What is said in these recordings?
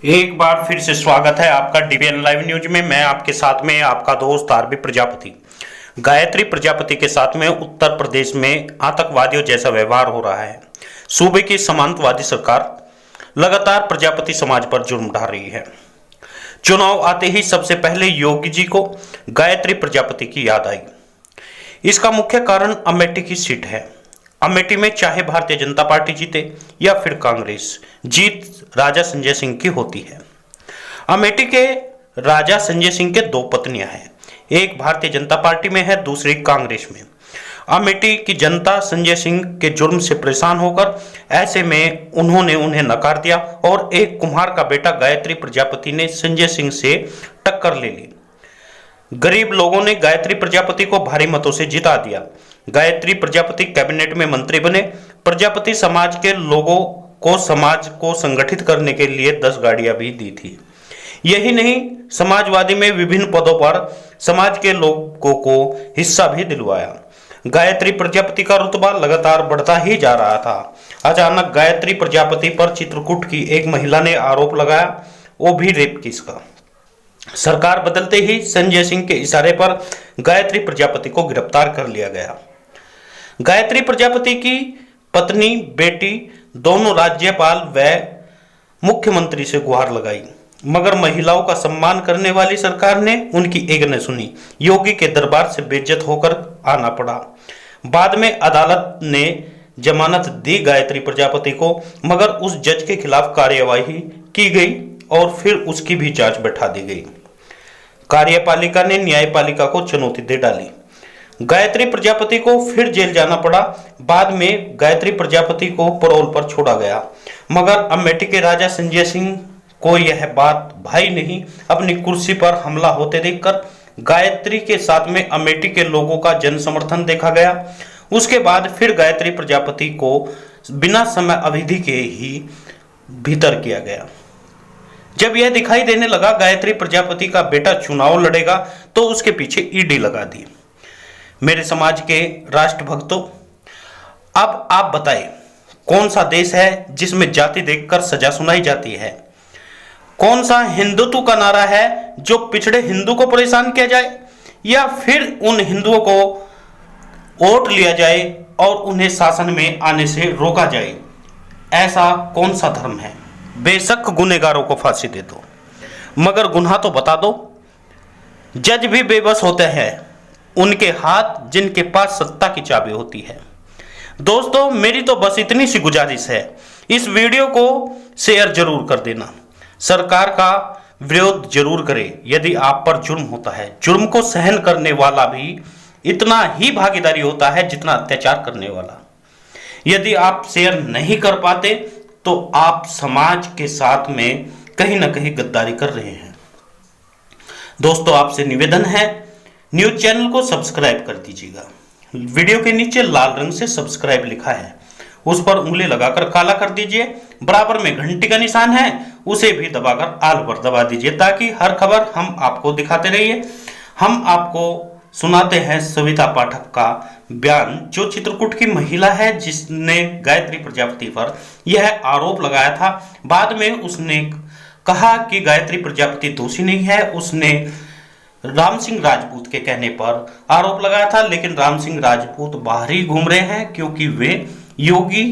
एक बार फिर से स्वागत है आपका डीबीएन लाइव न्यूज में। मैं आपके साथ में आपका दोस्त आरबी प्रजापति। गायत्री प्रजापति के साथ में उत्तर प्रदेश में आतंकवादियों जैसा व्यवहार हो रहा है। सूबे की सामंतवादी सरकार लगातार प्रजापति समाज पर जुर्म ढा रही है। चुनाव आते ही सबसे पहले योगी जी को गायत्री प्रजापति की याद आई। इसका मुख्य कारण अमेठी की सीट है। अमेठी में चाहे भारतीय जनता पार्टी जीते या फिर कांग्रेस, जीत राजा संजय सिंह की होती है। अमेठी के राजा संजय सिंह के दो पत्नियां हैं, एक भारतीय जनता पार्टी में है, दूसरी कांग्रेस में। अमेठी की जनता संजय सिंह के जुर्म से परेशान होकर ऐसे में उन्होंने उन्हें नकार दिया और एक कुम्हार का बेटा गायत्री प्रजापति ने संजय सिंह से टक्कर ले ली। गरीब लोगों ने गायत्री प्रजापति को भारी मतों से जिता दिया। गायत्री प्रजापति कैबिनेट में मंत्री बने। प्रजापति समाज के लोगों को समाज को संगठित करने के लिए 10 गाड़ियां भी दी थी। यही नहीं, समाजवादी में विभिन्न पदों पर समाज के लोगों को हिस्सा भी दिलवाया। गायत्री प्रजापति का रुतबा लगातार बढ़ता ही जा रहा था। अचानक गायत्री प्रजापति पर चित्रकूट की एक महिला ने आरोप लगाया, वो भी रेप केस का। सरकार बदलते ही संजय सिंह के इशारे पर गायत्री प्रजापति को गिरफ्तार कर लिया गया। गायत्री प्रजापति की पत्नी बेटी दोनों राज्यपाल व मुख्यमंत्री से गुहार लगाई, मगर महिलाओं का सम्मान करने वाली सरकार ने उनकी एक न सुनी। योगी के दरबार से बेइज्जत होकर आना पड़ा। बाद में अदालत ने जमानत दी गायत्री प्रजापति को, मगर उस जज के खिलाफ कार्यवाही की गई और फिर उसकी भी जांच बैठा दी गई। कार्यपालिका ने न्यायपालिका को चुनौती दे डाली। गायत्री प्रजापति को फिर जेल जाना पड़ा। बाद में गायत्री प्रजापति को पैरोल पर छोड़ा गया, मगर अमेठी के राजा संजय सिंह को यह बात भाई नहीं। अपनी कुर्सी पर हमला होते देखकर गायत्री के साथ में अमेठी के लोगों का जन समर्थन देखा गया। उसके बाद फिर गायत्री प्रजापति को बिना समय अवधि के ही भीतर किया गया। जब यह दिखाई देने लगा गायत्री प्रजापति का बेटा चुनाव लड़ेगा, तो उसके पीछे ईडी लगा दी। मेरे समाज के राष्ट्रभक्तों, अब आप बताएं, कौन सा देश है जिसमें जाति देखकर सजा सुनाई जाती है? कौन सा हिंदुत्व का नारा है जो पिछड़े हिंदू को परेशान किया जाए, या फिर उन हिंदुओं को वोट लिया जाए और उन्हें शासन में आने से रोका जाए? ऐसा कौन सा धर्म है? बेशक गुनहगारों को फांसी दे दो, मगर गुनाह तो बता दो। जज भी बेबस होते हैं, उनके हाथ जिनके पास सत्ता की चाबी होती है। दोस्तों, मेरी तो बस इतनी सी गुजारिश है, इस वीडियो को शेयर जरूर कर देना। सरकार का विरोध जरूर करें। यदि आप पर जुर्म होता है, जुर्म को सहन करने वाला भी इतना ही भागीदारी होता है जितना अत्याचार करने वाला। यदि आप शेयर नहीं कर पाते तो आप समाज के साथ में कहीं ना कहीं गद्दारी कर रहे हैं। दोस्तों, आपसे निवेदन है, न्यूज चैनल को सब्सक्राइब कर दीजिएगा। वीडियो के नीचे लाल रंग से सब्सक्राइब लिखा है, उस पर उंगली लगाकर काला कर दीजिए। बराबर में घंटी का निशान है, उसे भी दबाकर आल पर दबा दीजिए, ताकि हर खबर हम आपको दिखाते रहिए। हम आपको सुनाते हैं सविता पाठक का बयान, जो चित्रकूट की महिला है जिसने गायत्री प्रजापति पर यह आरोप लगाया था। बाद में उसने कहा कि गायत्री प्रजापति दोषी नहीं है, उसने राम सिंह राजपूत के कहने पर आरोप लगाया था। लेकिन राम सिंह राजपूत बाहर ही घूम रहे हैं, क्योंकि वे योगी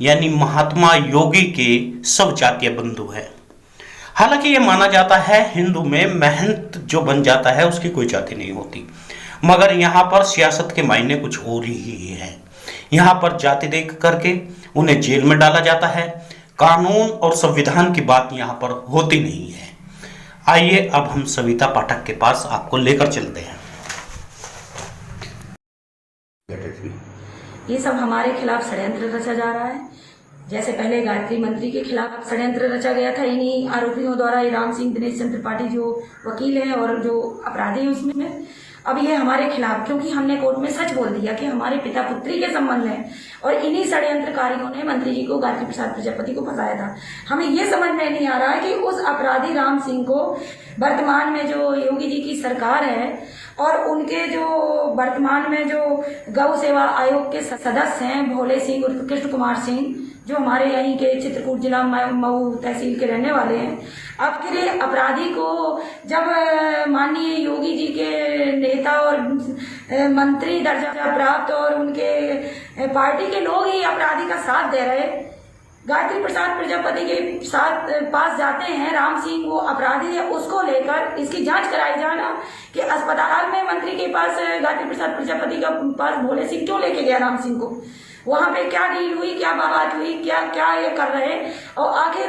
यानी महात्मा योगी के सब जातीय बंधु हैं। हालांकि यह माना जाता है हिंदू में महंत जो बन जाता है उसकी कोई जाति नहीं होती, मगर यहाँ पर सियासत के मायने कुछ और ही है। यहाँ पर जाति देख करके उन्हें जेल में डाला जाता है। कानून और संविधान की बात यहाँ पर होती नहीं है। आइए अब हम सविता पाठक के पास आपको लेकर चलते हैं। ये सब हमारे खिलाफ षड्यंत्र रचा जा रहा है। जैसे पहले गायत्री मंत्री के खिलाफ षड्यंत्र रचा गया था इन्हीं आरोपियों द्वारा, राम सिंह, दिनेश चंद्र त्रिपाठी जो वकील हैं और जो अपराधी हैं उसमें। अब ये हमारे खिलाफ, क्योंकि हमने कोर्ट में सच बोल दिया कि हमारे पिता पुत्री के संबंध है और इन्हीं षड्यंत्रकारियों ने मंत्री जी को, गायत्री प्रसाद प्रजापति को फंसाया था। हमें ये समझ में नहीं आ रहा है कि उस अपराधी राम सिंह को वर्तमान में जो योगी जी की सरकार है और उनके जो वर्तमान में जो गौ सेवा आयोग के सदस्य हैं भोले सिंह उर्फ कृष्ण कुमार सिंह, जो हमारे यहीं के चित्रकूट जिला मऊ तहसील के रहने वाले हैं। आखिर अपराधी को जब माननीय योगी जी के नेता और मंत्री दर्जा प्राप्त और उनके पार्टी के लोग ही अपराधी का साथ दे रहे, गायत्री प्रसाद प्रजापति के साथ पास जाते हैं राम सिंह, वो अपराधी है, उसको लेकर इसकी जांच कराई जाना कि अस्पताल में मंत्री के पास गायत्री प्रसाद प्रजापति का पास भोले सिंह क्यों लेके गया राम सिंह को, वहां पे क्या डील हुई, क्या बात हुई, क्या क्या ये कर रहे हैं। और आखिर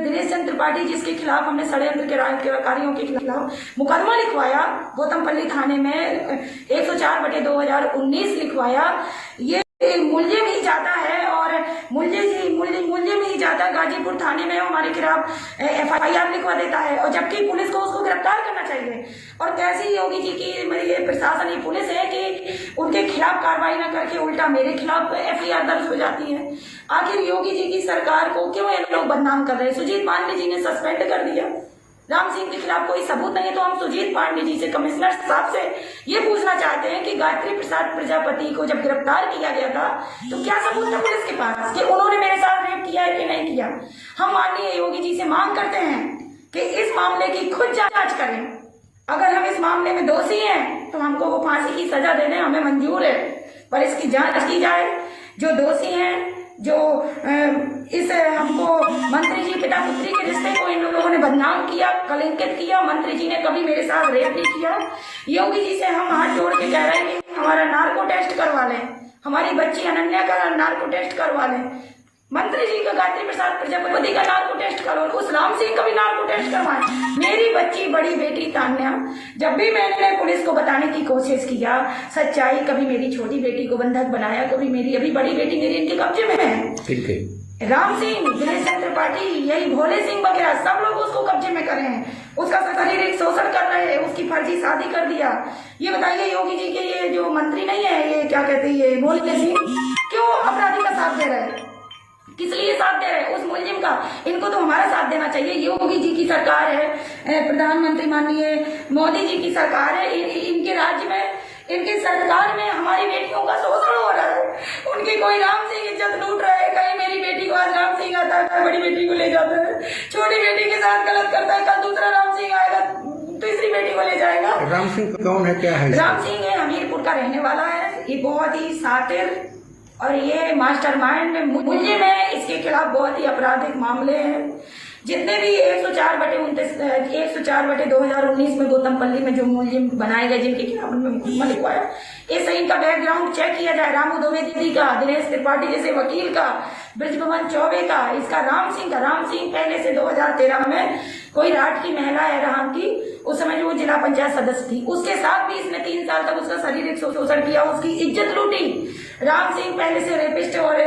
दिनेश चंद्र त्रिपाठी जिसके खिलाफ हमने षड्यंत्र के कार्यों के खिलाफ मुकदमा लिखवाया गौतमपल्ली थाने में 104/2019 लिखवाया, ये मुलजिम ही जाता है और मुलजिम ही जाता है गाजीपुर थाने में हमारे खिलाफ FIR लिखवा देता है, और जबकि पुलिस को उसको गिरफ्तार करना चाहिए। और कैसी योगी जी की ये प्रशासन ये पुलिस है कि उनके खिलाफ कार्रवाई न करके उल्टा मेरे खिलाफ FIR दर्ज हो जाती है। आखिर योगी जी की सरकार को क्यों ये लोग बदनाम कर रहे हैं। सुजीत पांडे जी ने सस्पेंड कर दिया, राम सिंह के खिलाफ कोई सबूत नहीं है, तो हम सुजीत पांडे जी से, कमिश्नर साहब से ये पूछना चाहते हैं कि गायत्री प्रसाद प्रजापति को जब गिरफ्तार किया गया था तो क्या सबूत था पुलिस के पास कि उन्होंने मेरे साथ रेप किया है कि नहीं किया। हम माननीय योगी जी से मांग करते हैं कि इस मामले की खुद जांच करें, अगर हम इस मामले में दोषी हैं तो हमको वो फांसी की सजा देने हमें मंजूर है, पर इसकी जांच की जाए। जो दोषी हैं, जो इस हमको मंत्री जी पिता पुत्री के रिश्ते को इन लोगों ने बदनाम किया, कलंकित किया, मंत्री जी ने कभी मेरे साथ रेप नहीं किया। योगी जी से हम हाथ जोड़ के कह रहे हैं कि हमारा नार्को टेस्ट करवा लें, हमारी बच्ची अनन्या का नार्को टेस्ट करवा लें, मंत्री जी का गायत्री प्रसाद प्रजापति का नार्को टेस्ट करो, उस राम सिंह का भी नार्को टेस्ट करवाएं। मेरी बच्ची बड़ी बेटी तान्या, जब भी मैंने पुलिस को बताने की कोशिश किया सच्चाई, कभी मेरी छोटी बेटी को बंधक बनाया, कभी मेरी अभी बड़ी बेटी मेरी इनके कब्जे में है। राम सिंह, दिनेश चंद्र त्रिपाठी, यही भोले सिंह वगैरह सब लोग उसको कब्जे में करे हैं, उसका शारीरिक शोषण कर रहे हैं, उसकी फर्जी शादी कर दिया। ये बताइए योगी जी के ये जो मंत्री नहीं है, ये क्या कहते हैं, ये भोले सिंह क्यों अपराधी का साथ दे रहे हैं, किस लिए साथ दे रहे हैं उस मुलजिम का। इनको तो हमारा साथ देना चाहिए। योगी जी की सरकार है, प्रधानमंत्री माननीय मोदी जी की सरकार है, इनके राज्य में, इनकी सरकार में हमारी बेटियों का शोषण हो रहा है। उनकी कोई राम सिंह इज्जत लूट रहा है, कहीं मेरी बेटी को आज राम सिंह आता है, बड़ी बेटी को ले जाता है, छोटी बेटी के साथ गलत करता है, कल दूसरा राम सिंह आएगा तीसरी बेटी को ले जाएगा। राम सिंह कौन है, क्या है? राम सिंह है, हमीरपुर का रहने वाला है, ये बहुत ही शातिर और ये मास्टरमाइंड मुलजिम है, इसके खिलाफ बहुत ही आपराधिक मामले हैं। जितने भी 104/2019 में गौतमपल्ली में जो मुलजिम बनाए गए, जिनके खिलाफ मुकदमा लिखवाया, इस इनका बैकग्राउंड चेक किया जाए। रामू द्विवेदी का, दिनेश त्रिपाठी जैसे वकील का, ब्रजभवन चौबे का, इसका राम सिंह पहले से 2013 में कोई राठ की महिला है राम की, उस समय जो जिला पंचायत सदस्य थी, उसके साथ भी इसने 3 साल तक उसका शारीरिक शोषण किया, उसकी इज्जत लूटी। राम सिंह पहले से रेपिस्ट और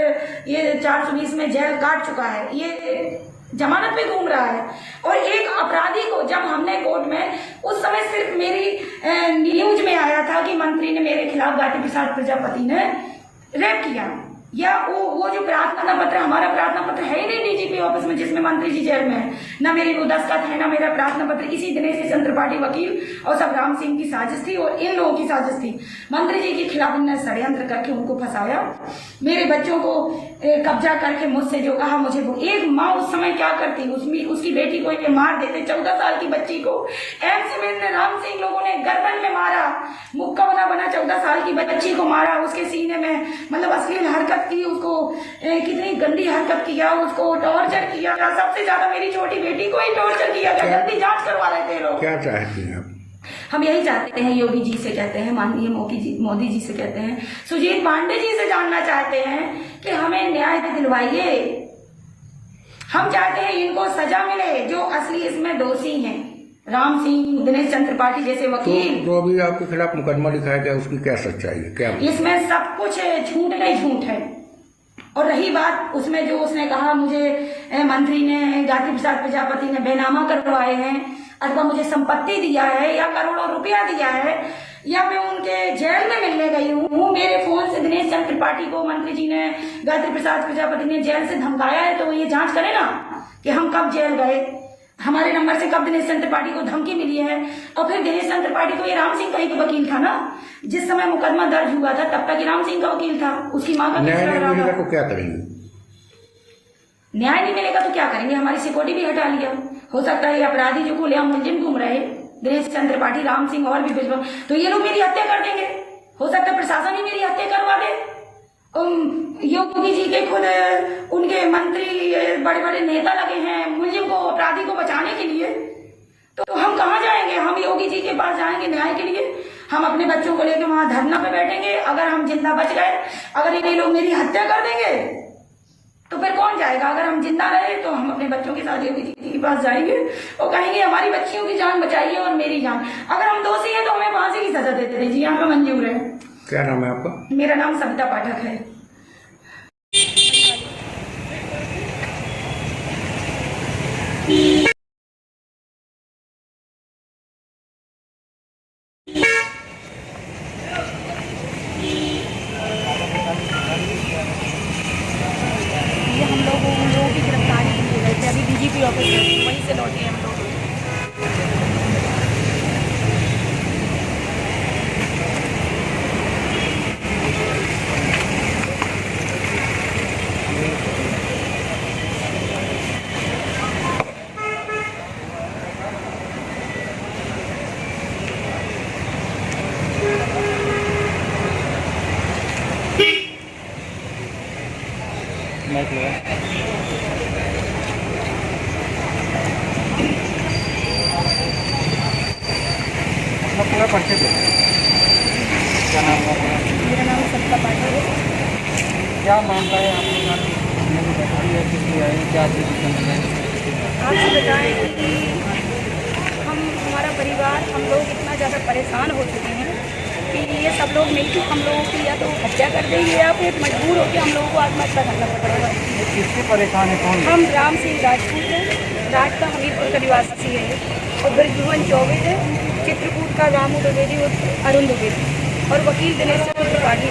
ये 420 में जेल काट चुका है, ये जमानत पे घूम रहा है। और एक अपराधी को जब हमने कोर्ट में, उस समय सिर्फ मेरी न्यूज में आया था कि मंत्री ने मेरे खिलाफ गायत्री प्रसाद प्रजापति ने रेप किया, या वो जो प्रार्थना पत्र, हमारा प्रार्थना पत्र है ही नहीं डीजीपी ऑफिस में जिसमें मंत्री जी जेल में है, ना मेरी वो दस्तखत है, ना मेरा प्रार्थना पत्र। इसी दिनेश चंद्र त्रिपाठी वकील और सब राम सिंह की साजिश थी और इन लोगों की साजिश थी। मंत्री जी के खिलाफ इन्होंने षड्यंत्र करके उनको फंसाया, मेरे बच्चों को कब्जा करके मुझसे जो कहा, मुझे एक माँ उस समय क्या करती, उसकी बेटी को ये मार देते, 14 साल की बच्ची को एम्स में राम सिंह लोगों ने गर्दन में मारा, मुक्का बना 14 साल की बच्ची को मारा, उसके सीने में मतलब अश्लील हरकत की, उसको कितनी गंदी हरकत किया, उसको टॉर्चर किया, सबसे ज्यादा मेरी छोटी बेटी को ही टॉर्चर किया गया। जल्दी जांच करवा रहे थे लोग। क्या चाहते हैं आप? हम यही चाहते हैं, योगी जी से कहते हैं, माननीय मोदी जी से कहते हैं, सुजीत पांडे जी से जानना चाहते हैं कि हमें न्याय दिलवाइए। हम चाहते हैं इनको सजा मिले जो असली इसमें दोषी हैं, राम सिंह, दिनेश चंद्र त्रिपाठी जैसे वकील। तो अभी आपके खिलाफ मुकदमा लिखाया गया, उसकी क्या सच्चाई है, क्या? इसमें सब कुछ झूठ नहीं झूठ है। और रही बात उसमें जो उसने कहा मुझे मंत्री ने, गायत्री प्रसाद प्रजापति ने बेनामा करवाए हैं, अथवा मुझे संपत्ति दिया है या करोड़ों रुपया दिया है, या मैं उनके जेल में मिलने गई हूँ, मेरे फोन से दिनेश चंद्र त्रिपाठी को मंत्री जी ने, गायत्री प्रसाद प्रजापति ने जेल से धमकाया है, तो ये जांच करे ना कि हम कब जेल गए, हमारे नंबर से कब दिनेश चंद्र त्रिपाठी को धमकी मिली है। और फिर दिनेश चंद्र त्रिपाठी को ये राम सिंह कहीं का वकील था ना, जिस समय मुकदमा दर्ज हुआ था तब तक राम सिंह का वकील था, उसकी मां का न्याय नहीं मिलेगा तो क्या करेंगे? न्याय नहीं मिलेगा तो क्या करेंगे? हमारी सिक्योरिटी भी हटा लिया। हो सकता है अपराधी जो खुले मुलजिम घूम रहे दिनेश चंद्र त्रिपाठी, राम सिंह और भी बिजवा, तो ये लोग मेरी हत्या कर देंगे। हो सकता है प्रशासन ही मेरी हत्या करवा दे। योगी जी के खुद उनके मंत्री बड़े बड़े नेता लगे हैं मुलजिम को, अपराधी को बचाने के लिए। तो हम कहाँ जाएंगे? हम योगी जी के पास जाएंगे न्याय के लिए? हम अपने बच्चों को लेकर वहां धरना पे बैठेंगे? अगर हम जिंदा बच गए, अगर ये लोग मेरी हत्या कर देंगे तो फिर कौन जाएगा? अगर हम जिंदा रहे तो हम अपने बच्चों के साथ योगी जी के पास जाएंगे और कहेंगे हमारी बच्चियों की जान बचाइए और मेरी जान। अगर हम दोषी हैं तो हमें फांसी की सजा देते दीजिए, यहाँ पे मंजूर है। क्या नाम है आपका? मेरा नाम सविता पाठक है। ये हम लोगों की गिरफ्तारी के लिए गए थे, अभी डीजीपी ऑफिस में, वहीं से लौटे हम लोग। पूरा परिचय दो। क्या नाम है आपका? मेरा नाम सविता पाठक है। क्या मामला है आपके साथ? क्या चीज़ आपसे बताएं कि हमारा परिवार, हम लोग इतना ज़्यादा परेशान हो चुके हैं कि ये सब लोग मिलकर हम लोगों की या तो हत्या कर देंगे या फिर मजबूर होकर हम लोगों को आत्महत्या करना पड़ेगा। किससे परेशान है? कौन? हम राम सिंह राजपूत हैं, राज का हमीरपुर का निवासी है, और ब्रजभुवन चौबे है, चित्रकूट का रामू द्विवेदी और अरुण द्विवेदी, और वकील दिनेश चंद्र त्रिपाठी।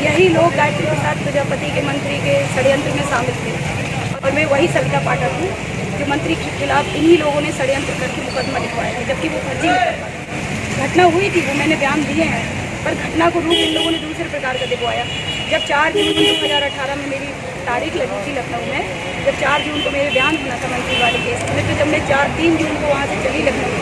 यही लोग गायत्री प्रसाद प्रजापति के मंत्री के षड्यंत्र में शामिल थे। और मैं वही सविता पाठक हूँ जो मंत्री के खिलाफ इन्हीं लोगों ने षड्यंत्र करके मुकदमा लिखवाया है, जबकि वो फर्जी घटना हुई थी। वो मैंने बयान दिए हैं, पर घटना को रूप इन लोगों ने दूसरे प्रकार का दिखवाया। जब 4 जून 2018 में मेरी तारीख लगी थी लखनऊ में, जब 4 जून को मेरे बयान होना था मंत्री वाले केस में, तो जब मैं 3 जून को वहाँ से चली लखनऊ,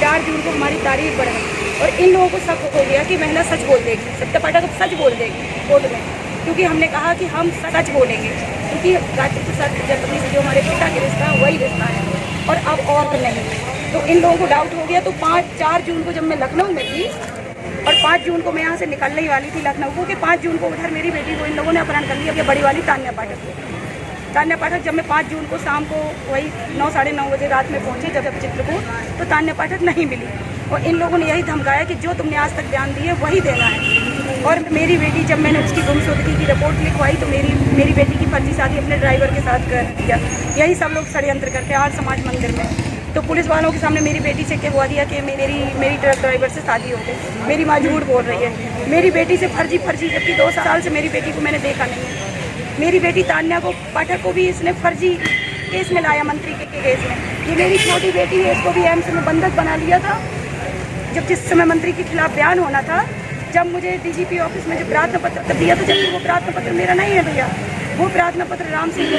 4 जून को हमारी तारीख बढ़ गई और इन लोगों को शक हो गया कि महिला सच बोल देगी, सविता पाठक अब सच बोल देगी कोर्ट में, क्योंकि हमने कहा कि हम सच बोलेंगे, क्योंकि गायत्री प्रसाद प्रजापति से जो हमारे पिता के रिश्ता है वही रिश्ता है और अब और नहीं। तो इन लोगों को डाउट हो गया। तो 4 जून को जब मैं लखनऊ में थी और 5 जून को मैं यहाँ से निकलने ही वाली थी लखनऊ को, कि 5 जून को उधर मेरी बेटी को इन लोगों ने अपहरण कर लिया, कि बड़ी वाली तान्या पाठक। तान्या पाठक जब मैं 5 जून को शाम को वही 9 साढ़े 9 बजे रात में पहुँची जब चित्रकूट, तो तान्या पाठक नहीं मिली और इन लोगों ने यही धमकाया कि जो तुमने आज तक बयान दिए वही देना है। और मेरी बेटी, जब मैंने उसकी गुमशुदगी की रिपोर्ट लिखवाई तो मेरी बेटी की फर्जी शादी अपने ड्राइवर के साथ कर दिया। यही सब लोग षड्यंत्र करते हैं आर्य समाज मंदिर में। तो पुलिस वालों के सामने मेरी बेटी से कहवा दिया कि मेरी ट्रक ड्राइवर से शादी हो गई। मेरी माँ झूठ बोल रही है। मेरी बेटी से फर्जी, जबकि 2 साल से मेरी बेटी को मैंने देखा नहीं है। मेरी बेटी तान्या को पाठक को भी इसने फर्जी केस में लाया, मंत्री के केस में। ये मेरी छोटी बेटी है, इसको भी एम्स में बंधक बना लिया था। जब जिस समय मंत्री के खिलाफ बयान होना था, जब मुझे डीजीपी ऑफिस में जो प्रार्थना पत्र दिया था, जबकि वो प्रार्थना पत्र मेरा नहीं है भैया, वो प्रार्थना पत्र राम सिंह